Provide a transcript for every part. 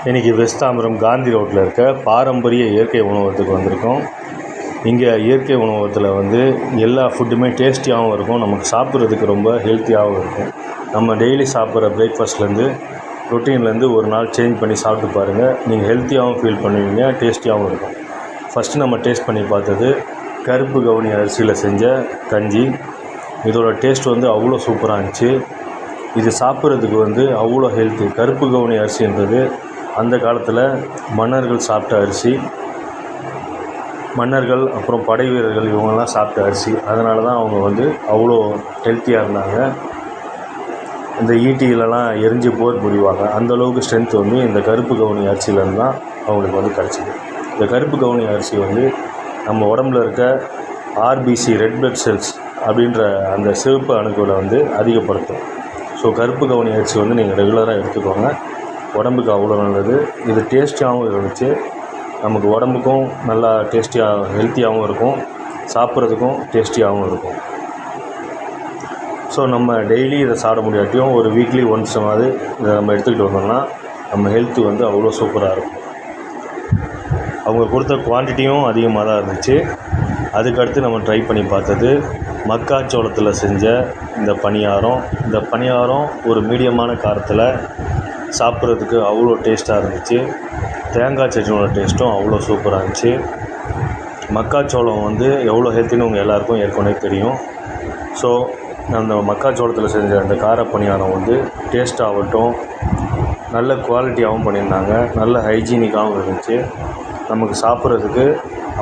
இன்றைக்கி வெஸ்ட் தாம்பரம் காந்தி ரோட்டில் இருக்க பாரம்பரிய இயற்கை உணவகத்துக்கு வந்திருக்கோம். இங்கே இயற்கை உணவகத்தில் எல்லா ஃபுட்டுமே டேஸ்டியாகவும் இருக்கும், நமக்கு சாப்பிட்றதுக்கு ரொம்ப ஹெல்த்தியாகவும் இருக்கும். நம்ம டெய்லி சாப்பிட்ற பிரேக்ஃபாஸ்ட்லேருந்து ரொட்டீன்லேருந்து ஒரு நாள் சேஞ்ச் பண்ணி சாப்பிட்டு பாருங்கள். நீங்கள் ஹெல்த்தியாகவும் ஃபீல் பண்ணுவீங்க, டேஸ்டியாகவும் இருக்கும். ஃபஸ்ட்டு நம்ம டேஸ்ட் பண்ணி பார்த்தது கருப்பு கவுனி அரிசியில் செஞ்ச கஞ்சி. இதோட டேஸ்ட் அவ்வளோ சூப்பராக இருந்துச்சு. இது சாப்பிட்றதுக்கு அவ்வளோ ஹெல்த்தி. கருப்பு கவுனி அரிசின்றது அந்த காலத்தில் மன்னர்கள் சாப்பிட்ட அரிசி. மன்னர்கள் அப்புறம் படை வீரர்கள் இவங்கெல்லாம் சாப்பிட்ட அரிசி. அதனால தான் அவங்க அவ்வளோ ஹெல்த்தியாக இருந்தாங்க. இந்த ஈட்டியிலலாம் எரிஞ்சு போர் புரிவாங்க. அந்தளவுக்கு ஸ்ட்ரென்த் இந்த கருப்பு கவுனி அரிசியிலேருந்து தான் அவங்களுக்கு கிடச்சிது. இந்த கருப்பு கவுனி அரிசி நம்ம உடம்புல இருக்க ஆர்பிசி ரெட் பிளட் செல்ஸ் அப்படின்ற அந்த சிவப்பு அணுக்களை அதிகப்படுத்தும். ஸோ கருப்பு கவுனி அரிசி நீங்கள் ரெகுலராக எடுத்துக்கோங்க, உடம்புக்கு அவ்வளோ நல்லது. இது டேஸ்டியாகவும் இருந்துச்சு, நமக்கு உடம்புக்கும் நல்லா டேஸ்டியாக ஹெல்த்தியாகவும் இருக்கும், சாப்பிட்றதுக்கும் டேஸ்டியாகவும் இருக்கும். ஸோ நம்ம டெய்லி இதை சாப்பிட முடியாட்டியும் ஒரு வீக்லி ஒன்ஸாவது இதை நம்ம எடுத்துக்கிட்டு வந்தோம்னா நம்ம ஹெல்த்து அவ்வளோ சூப்பராக இருக்கும். அவங்க கொடுத்த குவான்டிட்டியும் அதிகமாக தான் இருந்துச்சு. அதுக்கடுத்து நம்ம ட்ரை பண்ணி பார்த்தது மக்காச்சோளத்தில் செஞ்ச இந்த பணியாரம். இந்த பணியாரம் ஒரு மீடியமான காரத்தில் சாப்பிட்றதுக்கு அவ்வளோ டேஸ்ட்டாக இருந்துச்சு. தேங்காய் சட்னியோட டேஸ்ட்டும் அவ்வளோ சூப்பராக இருந்துச்சு. மக்காச்சோளம் எவ்வளோ ஹெல்த்தின்னு உங்கள் எல்லாேருக்கும் ஏற்கனவே தெரியும். ஸோ அந்த மக்காச்சோளத்தில் செஞ்ச அந்த கார பணியாரம் டேஸ்ட்டாகட்டும் நல்ல குவாலிட்டியாகவும் பண்ணியிருந்தாங்க, நல்ல ஹைஜீனிக்காகவும் இருந்துச்சு. நமக்கு சாப்பிட்றதுக்கு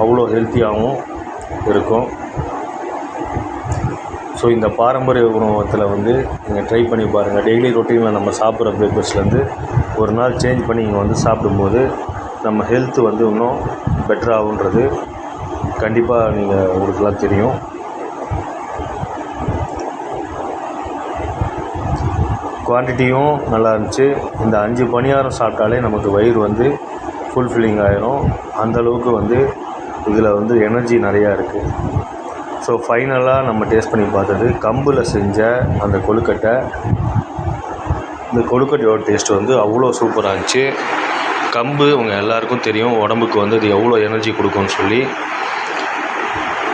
அவ்வளோ ஹெல்த்தியாகவும் இருக்கும். ஸோ இந்த பாரம்பரிய உணவகத்தில் நீங்கள் ட்ரை பண்ணி பாருங்கள். டெய்லி ரொட்டீனில் நம்ம சாப்பிட்ற பிரேக்ஃபாஸ்ட்லேருந்து ஒரு நாள் சேஞ்ச் பண்ணி இங்கே சாப்பிடும்போது நம்ம ஹெல்த்து இன்னும் பெட்டராகுன்றது கண்டிப்பாக உங்களுக்குலாம் தெரியும். குவான்டிட்டியும் நல்லா இருந்துச்சு. இந்த 5 பணியாரம் சாப்பிட்டாலே நமக்கு வயிறு ஃபுல்ஃபில்லிங் ஆகிரும். அந்தளவுக்கு இதில் எனர்ஜி நிறையா இருக்குது. ஸோ ஃபைனலாக நம்ம டேஸ்ட் பண்ணி பார்த்தது கம்பில் செஞ்ச அந்த கொழுக்கட்டை. இந்த கொழுக்கட்டையோட டேஸ்ட்டு அவ்வளோ சூப்பராக இருந்துச்சு. கம்பு உங்கள் எல்லாேருக்கும் தெரியும் உடம்புக்கு அது எவ்வளோ எனர்ஜி கொடுக்கும்னு சொல்லி.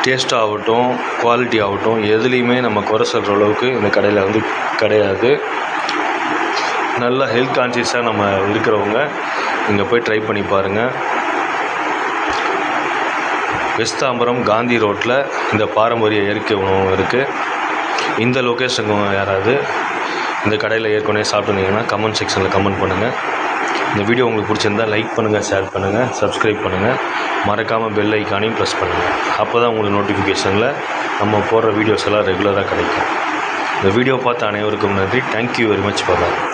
டேஸ்ட் ஆகட்டும், குவாலிட்டி ஆகட்டும், எதுலேயுமே நம்ம குறை சொல்கிற அளவுக்கு இந்த கடையில் கிடையாது. நல்லா ஹெல்த் கான்ஷியஸாக நம்ம இருக்கிறவங்க இங்கே போய் ட்ரை பண்ணி பாருங்கள். வெஸ்ட் தாம்பரம் காந்தி ரோட்டில் இந்த பாரம்பரிய இயற்கை உணவகம் இருக்குது. இந்த லொக்கேஷனுக்கு யாராவது இந்த கடையில் ஏற்கனவே சாப்பிட்டுருந்தீங்கன்னா கமெண்ட் செக்ஷனில் கமெண்ட் பண்ணுங்கள். இந்த வீடியோ உங்களுக்கு பிடிச்சிருந்தால் லைக் பண்ணுங்கள், ஷேர் பண்ணுங்கள், சப்ஸ்கிரைப் பண்ணுங்கள். மறக்காமல் பெல் ஐக்கானையும் ப்ரெஸ் பண்ணுங்கள். அப்போ தான் உங்களுக்கு நோட்டிஃபிகேஷனில் நம்ம போடுற வீடியோஸ் எல்லாம் ரெகுலராக கிடைக்கும். இந்த வீடியோ பார்த்த அனைவருக்கும் நன்றி. Thank you very much. பாய்.